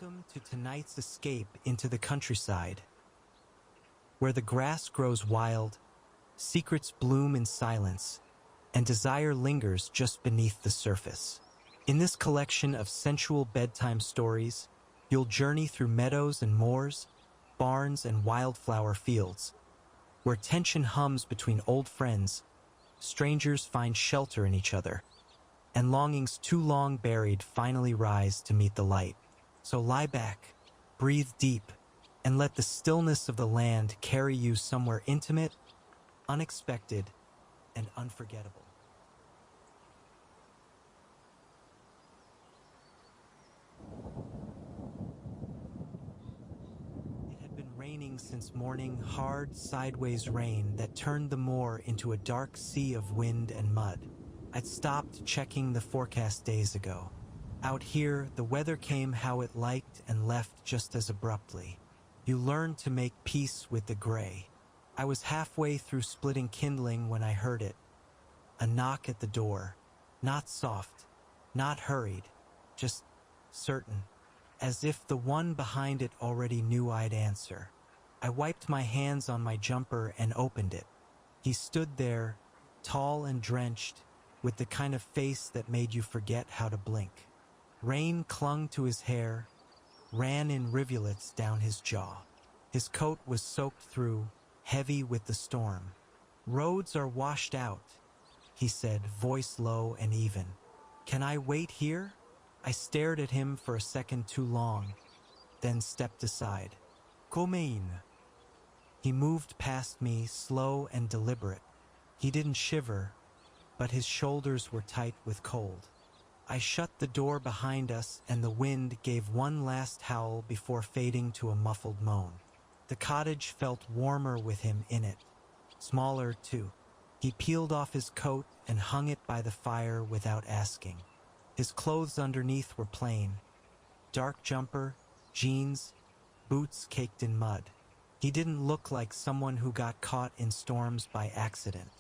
Welcome to tonight's escape into the countryside, where the grass grows wild, secrets bloom in silence, and desire lingers just beneath the surface. In this collection of sensual bedtime stories, you'll journey through meadows and moors, barns and wildflower fields, where tension hums between old friends, strangers find shelter in each other, and longings too long buried finally rise to meet the light. So lie back, breathe deep, and let the stillness of the land carry you somewhere intimate, unexpected, and unforgettable. It had been raining since morning, hard, sideways rain that turned the moor into a dark sea of wind and mud. I'd stopped checking the forecast days ago. Out here, the weather came how it liked and left just as abruptly. You learn to make peace with the gray. I was halfway through splitting kindling when I heard it. A knock at the door. Not soft, not hurried, just certain, as if the one behind it already knew I'd answer. I wiped my hands on my jumper and opened it. He stood there, tall and drenched, with the kind of face that made you forget how to blink. Rain clung to his hair, ran in rivulets down his jaw. His coat was soaked through, heavy with the storm. "Roads are washed out," he said, voice low and even. "Can I wait here?" I stared at him for a second too long, then stepped aside. "Come in." He moved past me, slow and deliberate. He didn't shiver, but his shoulders were tight with cold. I shut the door behind us, and the wind gave one last howl before fading to a muffled moan. The cottage felt warmer with him in it. Smaller, too. He peeled off his coat and hung it by the fire without asking. His clothes underneath were plain. Dark jumper, jeans, boots caked in mud. He didn't look like someone who got caught in storms by accident.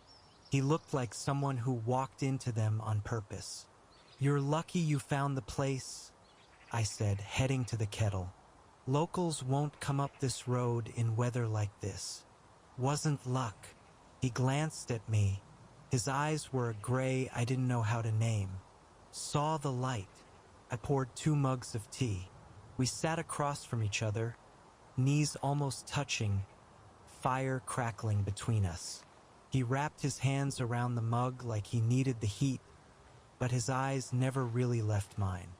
He looked like someone who walked into them on purpose. "You're lucky you found the place," I said, heading to the kettle. "Locals won't come up this road in weather like this." "Wasn't luck." He glanced at me. His eyes were a gray I didn't know how to name. "Saw the light." I poured 2 mugs of tea. We sat across from each other, knees almost touching, fire crackling between us. He wrapped his hands around the mug like he needed the heat, but his eyes never really left mine.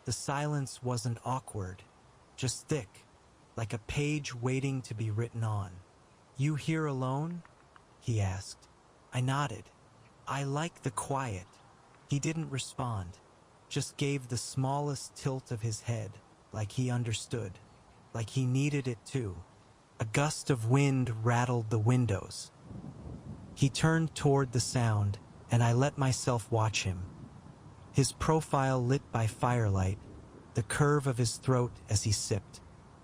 The silence wasn't awkward, just thick, like a page waiting to be written on. "You here alone?" he asked. I nodded. "I like the quiet." He didn't respond, just gave the smallest tilt of his head, like he understood, like he needed it too. A gust of wind rattled the windows. He turned toward the sound, and I let myself watch him. His profile lit by firelight, the curve of his throat as he sipped.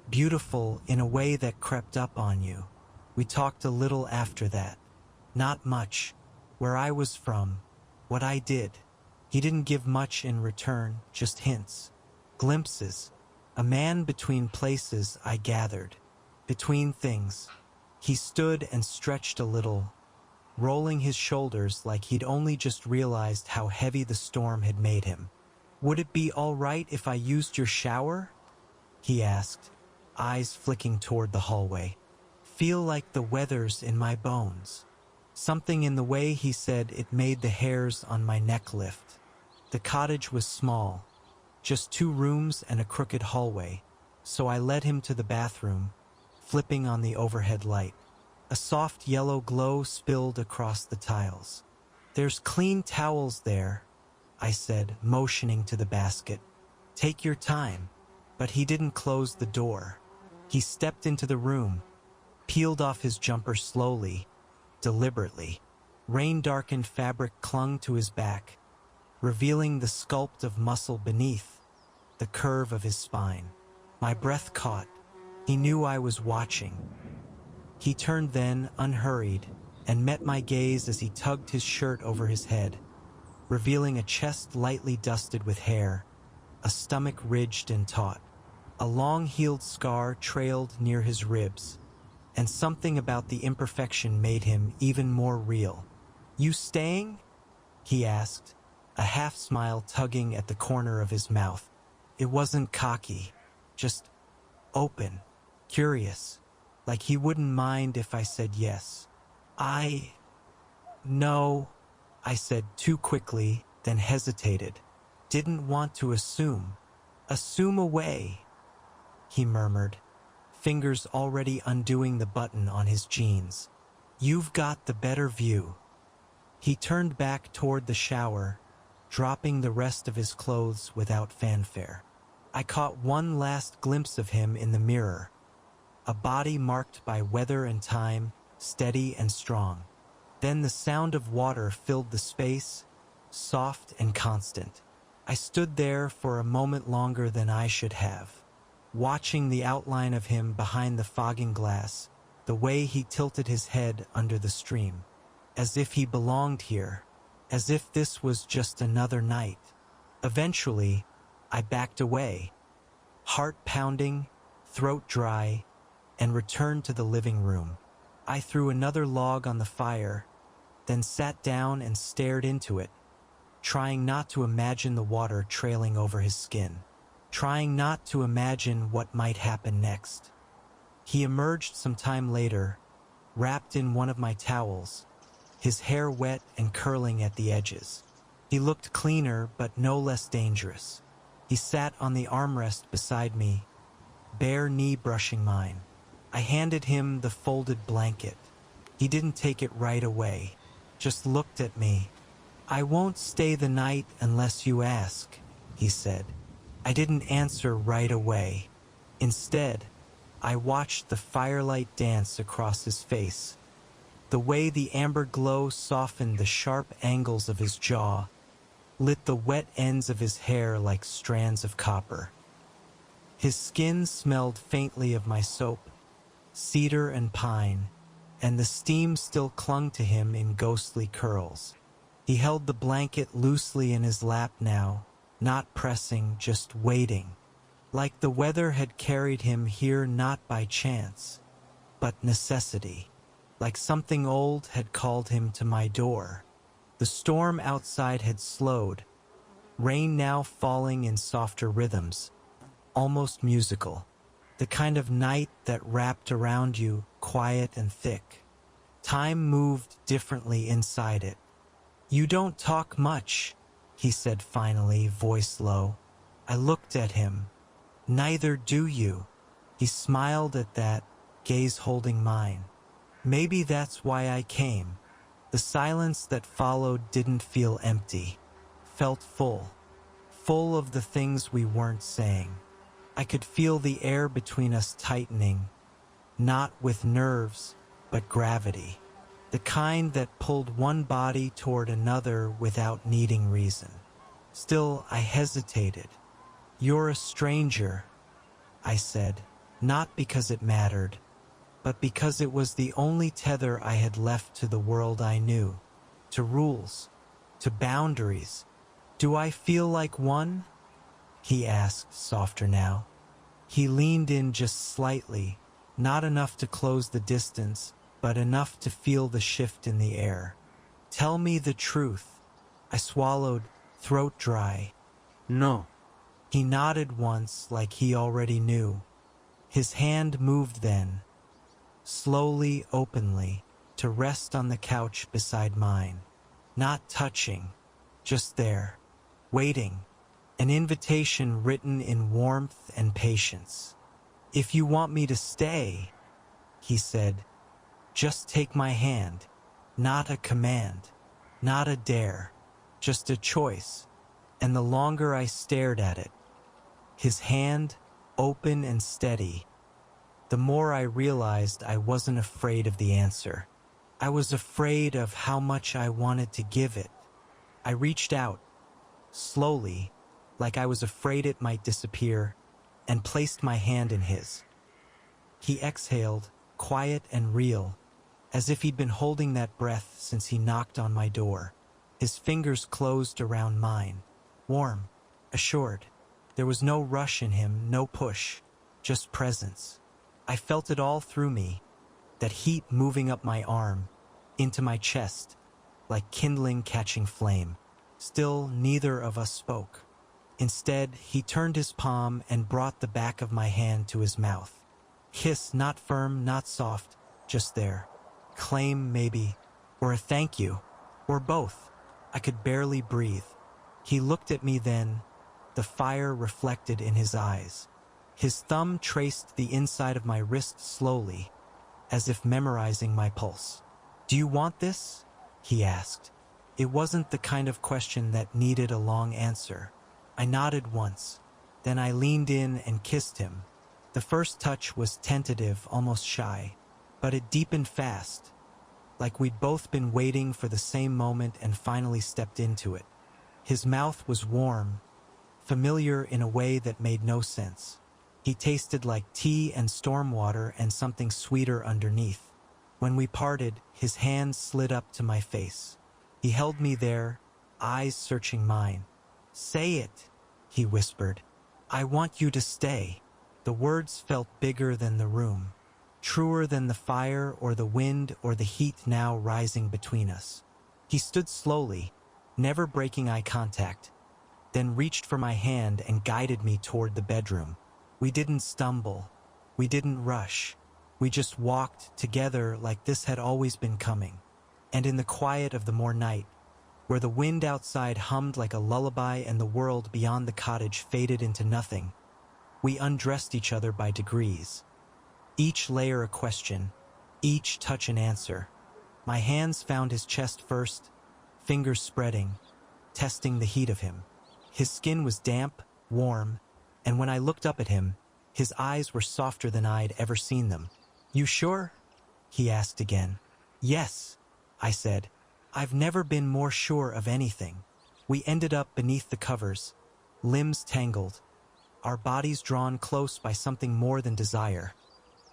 Beautiful in a way that crept up on you. We talked a little after that. Not much. Where I was from. What I did. He didn't give much in return, just hints. Glimpses. A man between places, I gathered. Between things. He stood and stretched a little, rolling his shoulders like he'd only just realized how heavy the storm had made him. "Would it be all right if I used your shower?" he asked, eyes flicking toward the hallway. "Feel like the weather's in my bones." Something in the way he said it made the hairs on my neck lift. The cottage was small, just 2 rooms and a crooked hallway, so I led him to the bathroom, flipping on the overhead light. A soft yellow glow spilled across the tiles. "There's clean towels there," I said, motioning to the basket. "Take your time." But he didn't close the door. He stepped into the room, peeled off his jumper slowly, deliberately. Rain-darkened fabric clung to his back, revealing the sculpt of muscle beneath, the curve of his spine. My breath caught. He knew I was watching. He turned then, unhurried, and met my gaze as he tugged his shirt over his head, revealing a chest lightly dusted with hair, a stomach ridged and taut. A long-healed scar trailed near his ribs, and something about the imperfection made him even more real. "You staying?" he asked, a half-smile tugging at the corner of his mouth. It wasn't cocky, just open, curious, like he wouldn't mind if I said yes. No, I said too quickly, then hesitated. Didn't want to assume. Assume away, he murmured, fingers already undoing the button on his jeans. You've got the better view. He turned back toward the shower, dropping the rest of his clothes without fanfare. I caught one last glimpse of him in the mirror, a body marked by weather and time, steady and strong. Then the sound of water filled the space, soft and constant. I stood there for a moment longer than I should have, watching the outline of him behind the fogging glass, the way he tilted his head under the stream, as if he belonged here, as if this was just another night. Eventually, I backed away, heart pounding, throat dry, and returned to the living room. I threw another log on the fire, then sat down and stared into it, trying not to imagine the water trailing over his skin, trying not to imagine what might happen next. He emerged some time later, wrapped in one of my towels, his hair wet and curling at the edges. He looked cleaner but no less dangerous. He sat on the armrest beside me, bare knee brushing mine. I handed him the folded blanket. He didn't take it right away, just looked at me. "I won't stay the night unless you ask," he said. I didn't answer right away. Instead, I watched the firelight dance across his face, the way the amber glow softened the sharp angles of his jaw, lit the wet ends of his hair like strands of copper. His skin smelled faintly of my soap, cedar and pine, and the steam still clung to him in ghostly curls. He held the blanket loosely in his lap now, not pressing, just waiting, like the weather had carried him here not by chance, but necessity, like something old had called him to my door. The storm outside had slowed, rain now falling in softer rhythms, almost musical, the kind of night that wrapped around you, quiet and thick. Time moved differently inside it. "You don't talk much," he said finally, voice low. I looked at him. "Neither do you." He smiled at that, gaze holding mine. "Maybe that's why I came." The silence that followed didn't feel empty, felt full, full of the things we weren't saying. I could feel the air between us tightening, not with nerves, but gravity, the kind that pulled one body toward another without needing reason. Still, I hesitated. "You're a stranger," I said, not because it mattered, but because it was the only tether I had left to the world I knew, to rules, to boundaries. "Do I feel like one?" he asked, softer now. He leaned in just slightly, not enough to close the distance, but enough to feel the shift in the air. "Tell me the truth." I swallowed, throat dry. "No." He nodded once like he already knew. His hand moved then, slowly, openly, to rest on the couch beside mine. Not touching, just there, waiting, an invitation written in warmth and patience. "If you want me to stay," he said, "just take my hand." Not a command, not a dare, just a choice. And the longer I stared at it, his hand open and steady, the more I realized I wasn't afraid of the answer. I was afraid of how much I wanted to give it. I reached out, slowly, like I was afraid it might disappear, and placed my hand in his. He exhaled, quiet and real, as if he'd been holding that breath since he knocked on my door. His fingers closed around mine, warm, assured. There was no rush in him, no push, just presence. I felt it all through me, that heat moving up my arm, into my chest, like kindling catching flame. Still, neither of us spoke. Instead, he turned his palm and brought the back of my hand to his mouth. Kiss, not firm, not soft, just there. Claim, maybe, or a thank you, or both. I could barely breathe. He looked at me then, the fire reflected in his eyes. His thumb traced the inside of my wrist slowly, as if memorizing my pulse. "Do you want this?" he asked. It wasn't the kind of question that needed a long answer. I nodded once, then I leaned in and kissed him. The first touch was tentative, almost shy, but it deepened fast, like we'd both been waiting for the same moment and finally stepped into it. His mouth was warm, familiar in a way that made no sense. He tasted like tea and storm water and something sweeter underneath. When we parted, his hand slid up to my face. He held me there, eyes searching mine. "Say it," he whispered. "I want you to stay." The words felt bigger than the room, truer than the fire or the wind or the heat now rising between us. He stood slowly, never breaking eye contact, then reached for my hand and guided me toward the bedroom. We didn't stumble. We didn't rush. We just walked together like this had always been coming. And in the quiet of the night, where the wind outside hummed like a lullaby and the world beyond the cottage faded into nothing, we undressed each other by degrees. Each layer a question, each touch an answer. My hands found his chest first, fingers spreading, testing the heat of him. His skin was damp, warm, and when I looked up at him, his eyes were softer than I'd ever seen them. "You sure?" he asked again. "Yes," I said. "I've never been more sure of anything." We ended up beneath the covers, limbs tangled, our bodies drawn close by something more than desire,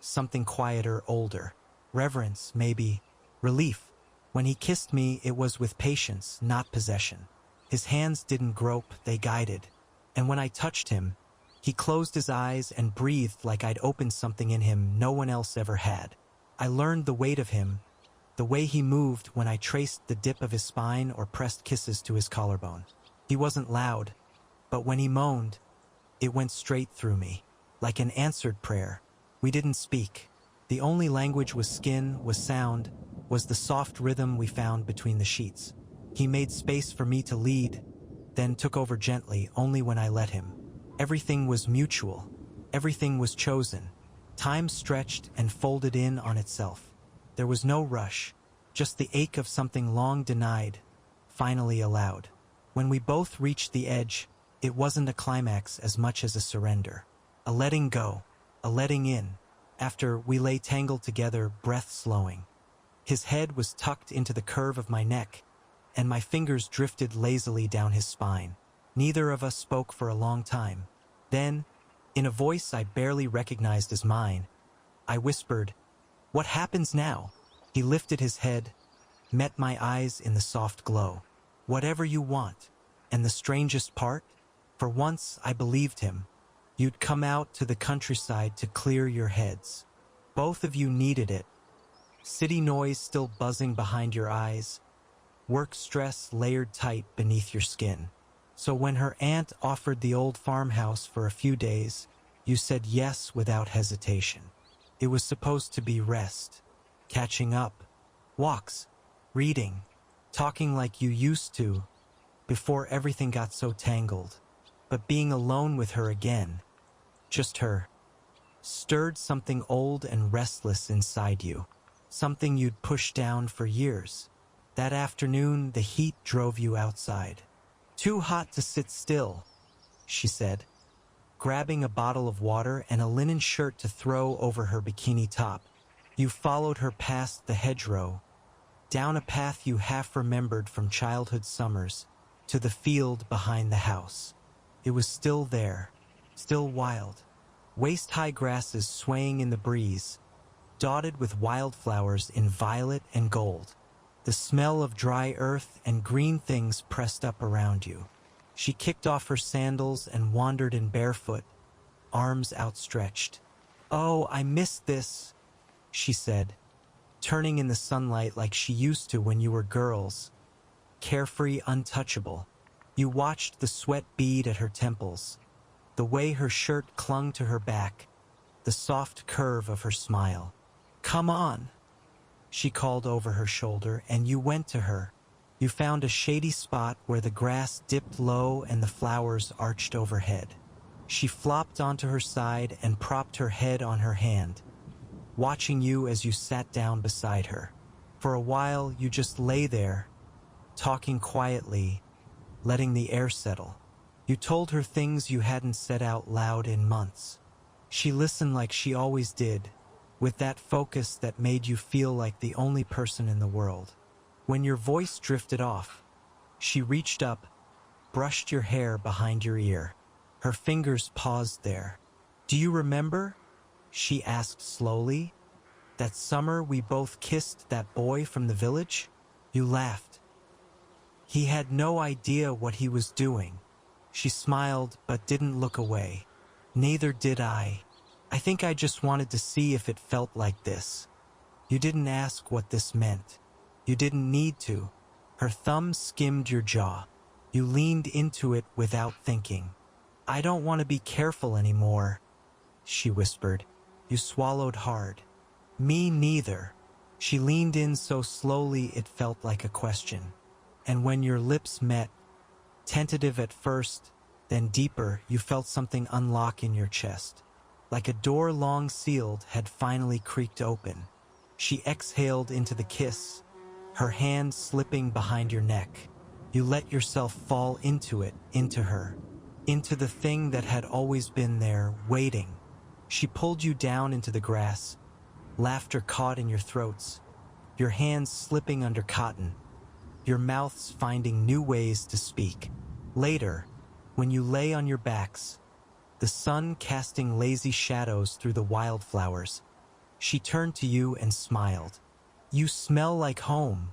something quieter, older, reverence, maybe, relief. When he kissed me, it was with patience, not possession. His hands didn't grope, they guided. And when I touched him, he closed his eyes and breathed like I'd opened something in him no one else ever had. I learned the weight of him, the way he moved when I traced the dip of his spine or pressed kisses to his collarbone. He wasn't loud, but when he moaned, it went straight through me, like an answered prayer. We didn't speak. The only language was skin, was sound, was the soft rhythm we found between the sheets. He made space for me to lead, then took over gently, only when I let him. Everything was mutual. Everything was chosen. Time stretched and folded in on itself. There was no rush, just the ache of something long denied, finally allowed. When we both reached the edge, it wasn't a climax as much as a surrender. A letting go, a letting in. After we lay tangled together, breath slowing. His head was tucked into the curve of my neck, and my fingers drifted lazily down his spine. Neither of us spoke for a long time. Then, in a voice I barely recognized as mine, I whispered, "What happens now?" He lifted his head, met my eyes in the soft glow. "Whatever you want." And the strangest part? For once, I believed him. You'd come out to the countryside to clear your heads. Both of you needed it. City noise still buzzing behind your eyes. Work stress layered tight beneath your skin. So when her aunt offered the old farmhouse for a few days, you said yes without hesitation. It was supposed to be rest, catching up, walks, reading, talking like you used to, before everything got so tangled. But being alone with her again, just her, stirred something old and restless inside you, something you'd pushed down for years. That afternoon, the heat drove you outside. "Too hot to sit still," she said, grabbing a bottle of water and a linen shirt to throw over her bikini top. You followed her past the hedgerow, down a path you half remembered from childhood summers, to the field behind the house. It was still there, still wild, waist-high grasses swaying in the breeze, dotted with wildflowers in violet and gold. The smell of dry earth and green things pressed up around you. She kicked off her sandals and wandered in barefoot, arms outstretched. "Oh, I missed this," she said, turning in the sunlight like she used to when you were girls, carefree, untouchable. You watched the sweat bead at her temples, the way her shirt clung to her back, the soft curve of her smile. "Come on," she called over her shoulder, and you went to her. You found a shady spot where the grass dipped low and the flowers arched overhead. She flopped onto her side and propped her head on her hand, watching you as you sat down beside her. For a while, you just lay there, talking quietly, letting the air settle. You told her things you hadn't said out loud in months. She listened like she always did, with that focus that made you feel like the only person in the world. When your voice drifted off, she reached up, brushed your hair behind your ear. Her fingers paused there. "Do you remember?" she asked slowly. "That summer we both kissed that boy from the village?" You laughed. He had no idea what he was doing. She smiled but didn't look away. "Neither did I. I think I just wanted to see if it felt like this. You didn't ask what this meant. You didn't need to." Her thumb skimmed your jaw. You leaned into it without thinking. "I don't want to be careful anymore," she whispered. You swallowed hard. "Me neither." She leaned in so slowly it felt like a question. And when your lips met, tentative at first, then deeper, you felt something unlock in your chest. Like a door long sealed had finally creaked open. She exhaled into the kiss, her hand slipping behind your neck. You let yourself fall into it, into her, into the thing that had always been there, waiting. She pulled you down into the grass, laughter caught in your throats, your hands slipping under cotton, your mouths finding new ways to speak. Later, when you lay on your backs, the sun casting lazy shadows through the wildflowers, she turned to you and smiled. "You smell like home,"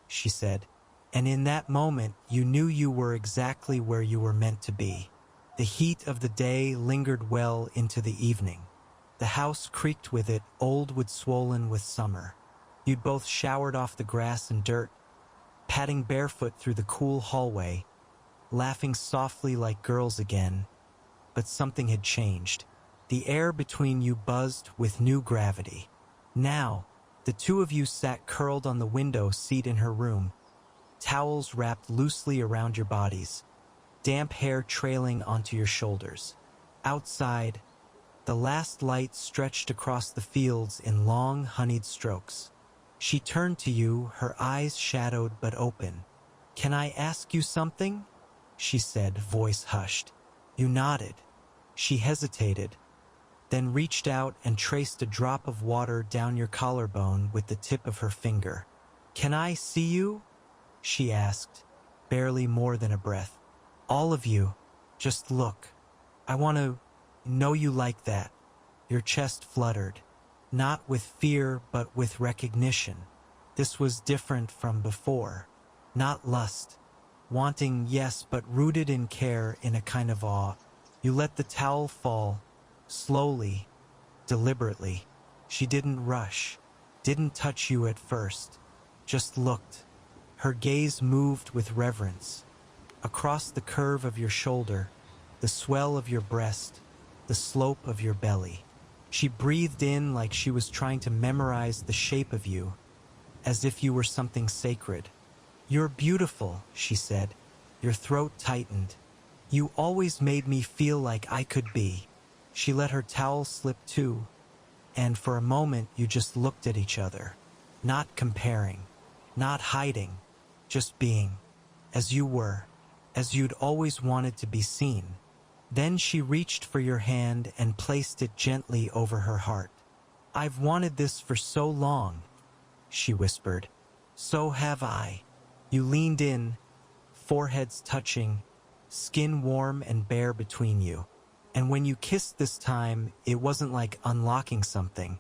she said, and in that moment you knew you were exactly where you were meant to be. The heat of the day lingered well into the evening. The house creaked with it, old wood swollen with summer. You'd both showered off the grass and dirt, padding barefoot through the cool hallway, laughing softly like girls again. But something had changed. The air between you buzzed with new gravity. Now, the two of you sat curled on the window seat in her room, towels wrapped loosely around your bodies, damp hair trailing onto your shoulders. Outside, the last light stretched across the fields in long, honeyed strokes. She turned to you, her eyes shadowed but open. "Can I ask you something?" she said, voice hushed. You nodded. She hesitated, then reached out and traced a drop of water down your collarbone with the tip of her finger. "Can I see you?" she asked, barely more than a breath. "All of you, just look. I want to know you like that." Your chest fluttered, not with fear but with recognition. This was different from before. Not lust. Wanting, yes, but rooted in care, in a kind of awe. You let the towel fall, slowly, deliberately. She didn't rush, didn't touch you at first, just looked. Her gaze moved with reverence. Across the curve of your shoulder, the swell of your breast, the slope of your belly. She breathed in like she was trying to memorize the shape of you, as if you were something sacred. "You're beautiful," she said. Your throat tightened. "You always made me feel like I could be." She let her towel slip too, and for a moment you just looked at each other, not comparing, not hiding, just being, as you were, as you'd always wanted to be seen. Then she reached for your hand and placed it gently over her heart. "I've wanted this for so long," she whispered. "So have I." You leaned in, foreheads touching, skin warm and bare between you. And when you kissed this time, it wasn't like unlocking something.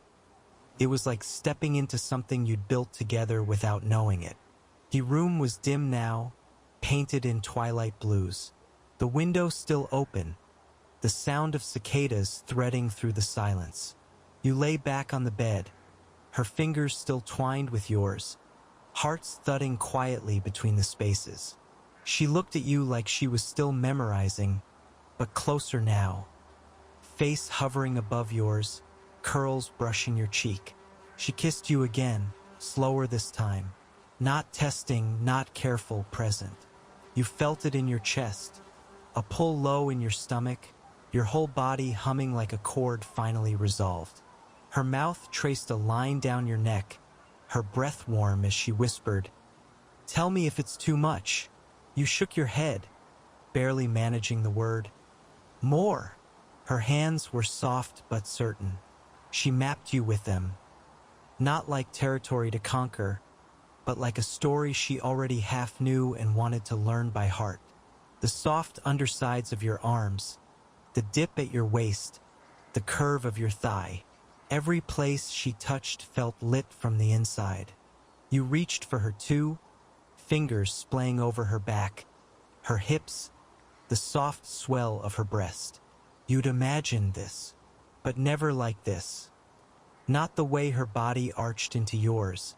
It was like stepping into something you'd built together without knowing it. The room was dim now, painted in twilight blues. The window still open, the sound of cicadas threading through the silence. You lay back on the bed, her fingers still twined with yours, hearts thudding quietly between the spaces. She looked at you like she was still memorizing, but closer now. Face hovering above yours, curls brushing your cheek. She kissed you again, slower this time. Not testing, not careful, present. You felt it in your chest, a pull low in your stomach, your whole body humming like a chord finally resolved. Her mouth traced a line down your neck, her breath warm as she whispered, "Tell me if it's too much." You shook your head, barely managing the word. "More." Her hands were soft but certain. She mapped you with them, not like territory to conquer, but like a story she already half knew and wanted to learn by heart. The soft undersides of your arms, the dip at your waist, the curve of your thigh. Every place she touched felt lit from the inside. You reached for her too, fingers splaying over her back, her hips, the soft swell of her breast. You'd imagined this, but never like this. Not the way her body arched into yours,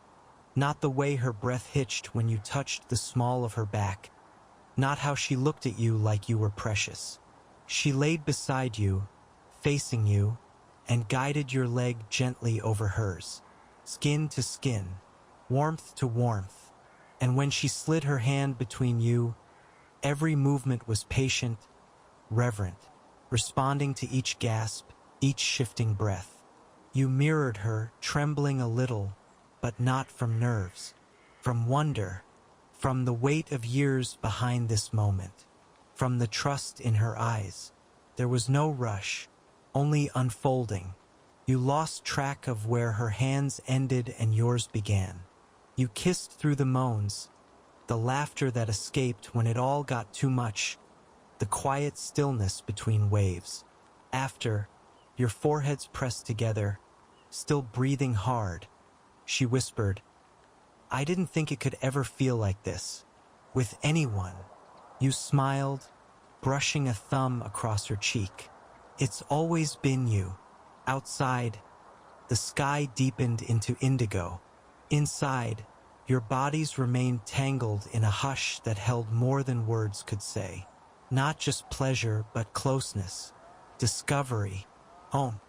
not the way her breath hitched when you touched the small of her back, not how she looked at you like you were precious. She laid beside you, facing you, and guided your leg gently over hers, skin to skin, warmth to warmth. And when she slid her hand between you, every movement was patient, reverent, responding to each gasp, each shifting breath. You mirrored her, trembling a little, but not from nerves, from wonder, from the weight of years behind this moment, from the trust in her eyes. There was no rush, only unfolding. You lost track of where her hands ended and yours began. You kissed through the moans, the laughter that escaped when it all got too much, the quiet stillness between waves. After, your foreheads pressed together, still breathing hard, she whispered, "I didn't think it could ever feel like this, with anyone." You smiled, brushing a thumb across her cheek. "It's always been you." Outside, the sky deepened into indigo. Inside, your bodies remained tangled in a hush that held more than words could say. Not just pleasure, but closeness, discovery, home.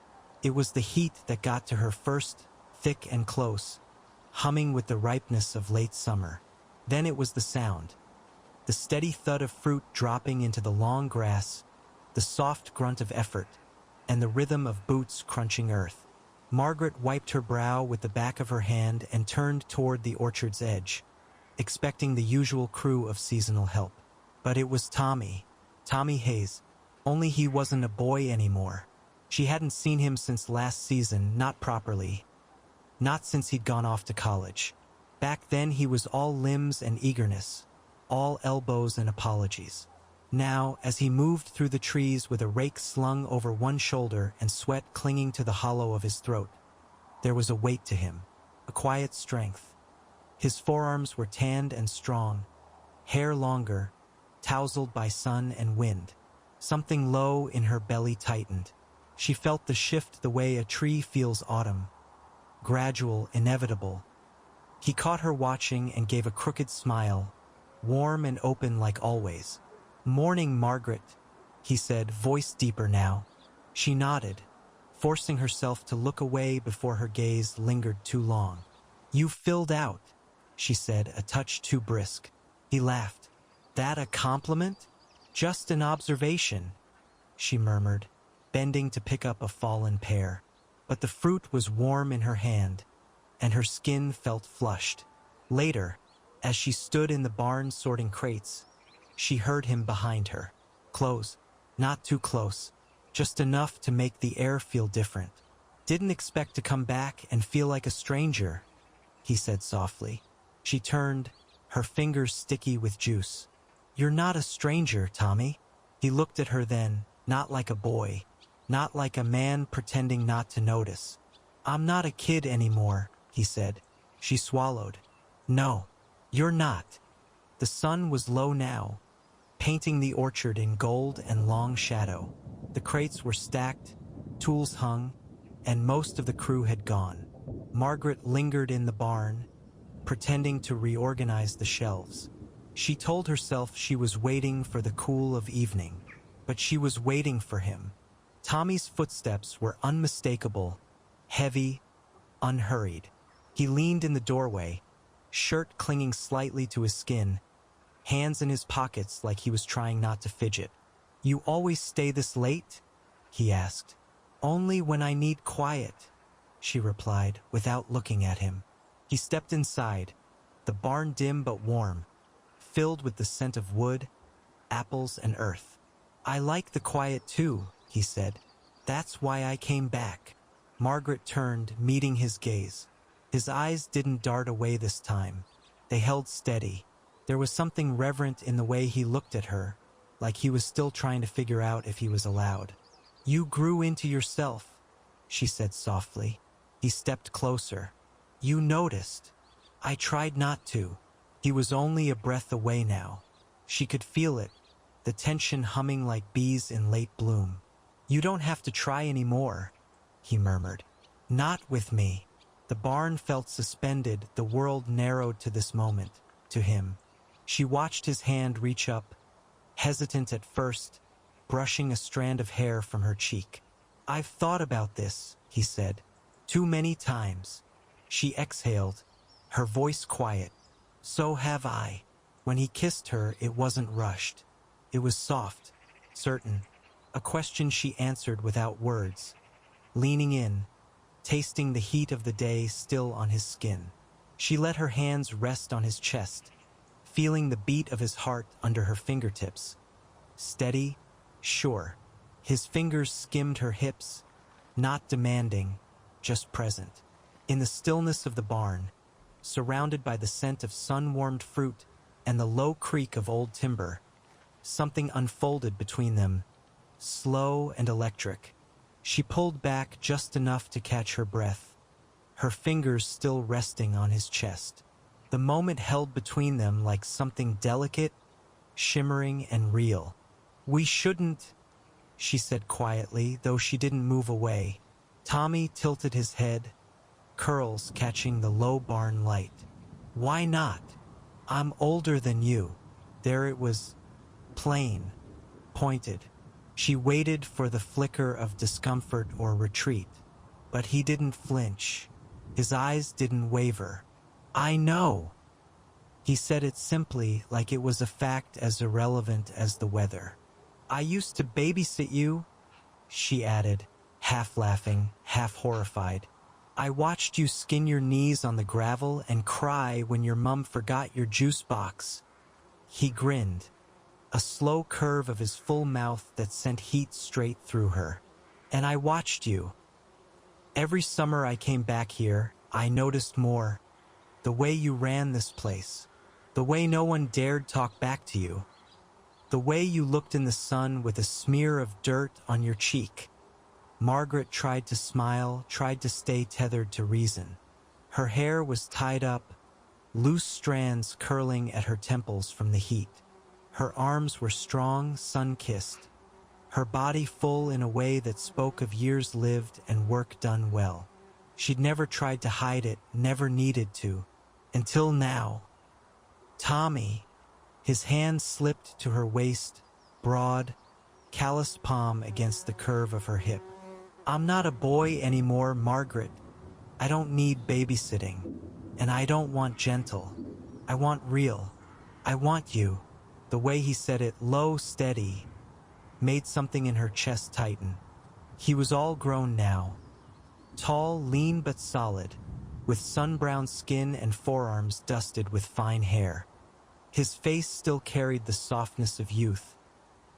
It was the heat that got to her first, thick and close, humming with the ripeness of late summer. Then it was the sound, the steady thud of fruit dropping into the long grass, the soft grunt of effort, and the rhythm of boots crunching earth. Margaret wiped her brow with the back of her hand and turned toward the orchard's edge, expecting the usual crew of seasonal help. But it was Tommy Hayes, only he wasn't a boy anymore. She hadn't seen him since last season, not properly. Not since he'd gone off to college. Back then he was all limbs and eagerness, all elbows and apologies. Now, as he moved through the trees with a rake slung over one shoulder and sweat clinging to the hollow of his throat, there was a weight to him, a quiet strength. His forearms were tanned and strong, hair longer, tousled by sun and wind. Something low in her belly tightened. She felt the shift the way a tree feels autumn, gradual, inevitable. He caught her watching and gave a crooked smile, warm and open like always. "Morning, Margaret," he said, voice deeper now. She nodded, forcing herself to look away before her gaze lingered too long. "You filled out," she said, a touch too brisk. He laughed. "That a compliment? Just an observation," she murmured, bending to pick up a fallen pear. But the fruit was warm in her hand, and her skin felt flushed. Later, as she stood in the barn sorting crates, she heard him behind her. Close, not too close, just enough to make the air feel different. "Didn't expect to come back and feel like a stranger," he said softly. She turned, her fingers sticky with juice. "You're not a stranger, Tommy." He looked at her then, not like a boy, not like a man pretending not to notice. "I'm not a kid anymore," he said. She swallowed. "No, you're not." The sun was low now, painting the orchard in gold and long shadow. The crates were stacked, tools hung, and most of the crew had gone. Margaret lingered in the barn, pretending to reorganize the shelves. She told herself she was waiting for the cool of evening, but she was waiting for him. Tommy's footsteps were unmistakable, heavy, unhurried. He leaned in the doorway, shirt clinging slightly to his skin, hands in his pockets like he was trying not to fidget. "You always stay this late?" he asked. "Only when I need quiet," she replied without looking at him. He stepped inside, the barn dim but warm, filled with the scent of wood, apples, and earth. "I like the quiet too," he said. "That's why I came back." Margaret turned, meeting his gaze. His eyes didn't dart away this time. They held steady. There was something reverent in the way he looked at her, like he was still trying to figure out if he was allowed. "You grew into yourself," she said softly. He stepped closer. "You noticed. I tried not to." He was only a breath away now. She could feel it, the tension humming like bees in late bloom. "You don't have to try anymore," he murmured. "Not with me." The barn felt suspended, the world narrowed to this moment, to him. She watched his hand reach up, hesitant at first, brushing a strand of hair from her cheek. "I've thought about this," he said. "Too many times." She exhaled, her voice quiet. "So have I." When he kissed her, it wasn't rushed. It was soft, certain, a question she answered without words, leaning in, tasting the heat of the day still on his skin. She let her hands rest on his chest, feeling the beat of his heart under her fingertips. Steady, sure. His fingers skimmed her hips, not demanding, just present. In the stillness of the barn, surrounded by the scent of sun-warmed fruit and the low creak of old timber, something unfolded between them, slow and electric. She pulled back just enough to catch her breath, her fingers still resting on his chest. The moment held between them like something delicate, shimmering, and real. "We shouldn't," she said quietly, though she didn't move away. Tommy tilted his head, curls catching the low barn light. "Why not? I'm older than you." There it was, plain, pointed. She waited for the flicker of discomfort or retreat, but he didn't flinch. His eyes didn't waver. "I know." He said it simply, like it was a fact as irrelevant as the weather. "I used to babysit you," she added, half laughing, half horrified. "I watched you skin your knees on the gravel and cry when your mum forgot your juice box." He grinned, a slow curve of his full mouth that sent heat straight through her. "And I watched you. Every summer I came back here, I noticed more. The way you ran this place. The way no one dared talk back to you. The way you looked in the sun with a smear of dirt on your cheek." Margaret tried to smile, tried to stay tethered to reason. Her hair was tied up, loose strands curling at her temples from the heat. Her arms were strong, sun-kissed, her body full in a way that spoke of years lived and work done well. She'd never tried to hide it, never needed to, until now. "Tommy." His hand slipped to her waist, broad, calloused palm against the curve of her hip. "I'm not a boy anymore, Margaret. I don't need babysitting. And I don't want gentle. I want real. I want you." The way he said it, low, steady, made something in her chest tighten. He was all grown now. Tall, lean but solid, with sun-browned skin and forearms dusted with fine hair. His face still carried the softness of youth,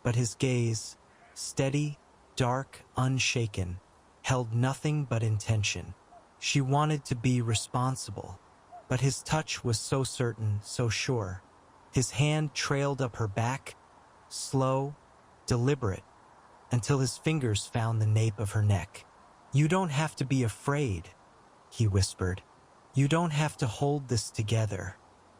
but his gaze, steady, dark, unshaken, held nothing but intention. She wanted to be responsible, but his touch was so certain, so sure. His hand trailed up her back, slow, deliberate, until his fingers found the nape of her neck. "You don't have to be afraid," he whispered. "You don't have to hold this together.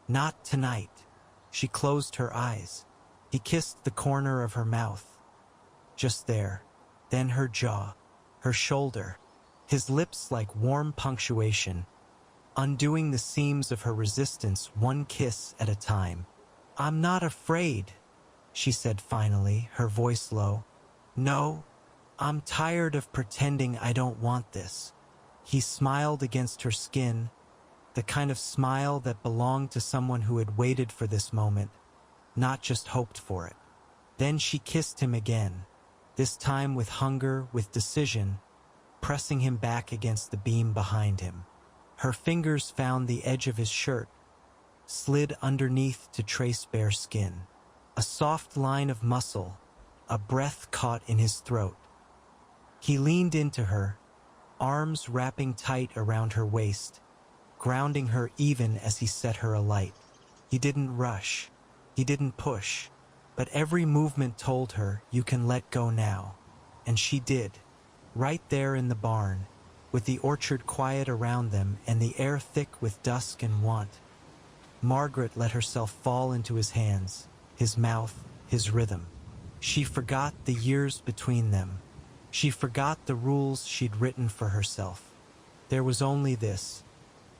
Not tonight." She closed her eyes. He kissed the corner of her mouth. Just there, then her jaw, her shoulder, his lips like warm punctuation, undoing the seams of her resistance one kiss at a time. "I'm not afraid," she said finally, her voice low. "No, I'm tired of pretending I don't want this." He smiled against her skin, the kind of smile that belonged to someone who had waited for this moment, not just hoped for it. Then she kissed him again, this time with hunger, with decision, pressing him back against the beam behind him. Her fingers found the edge of his shirt, slid underneath to trace bare skin. A soft line of muscle, a breath caught in his throat. He leaned into her, arms wrapping tight around her waist, grounding her even as he set her alight. He didn't rush, he didn't push, but every movement told her, "You can let go now." And she did, right there in the barn, with the orchard quiet around them and the air thick with dusk and want. Margaret let herself fall into his hands, his mouth, his rhythm. She forgot the years between them. She forgot the rules she'd written for herself. There was only this,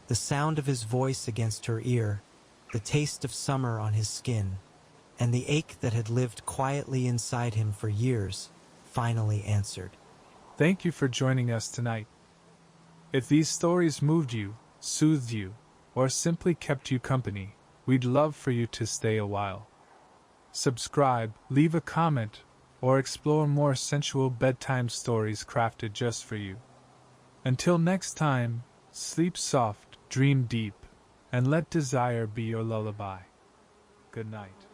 the sound of his voice against her ear, the taste of summer on his skin, and the ache that had lived quietly inside him for years finally answered. Thank you for joining us tonight. If these stories moved you, soothed you, or simply kept you company, we'd love for you to stay a while. Subscribe, leave a comment, or explore more sensual bedtime stories crafted just for you. Until next time, sleep soft, dream deep, and let desire be your lullaby. Good night.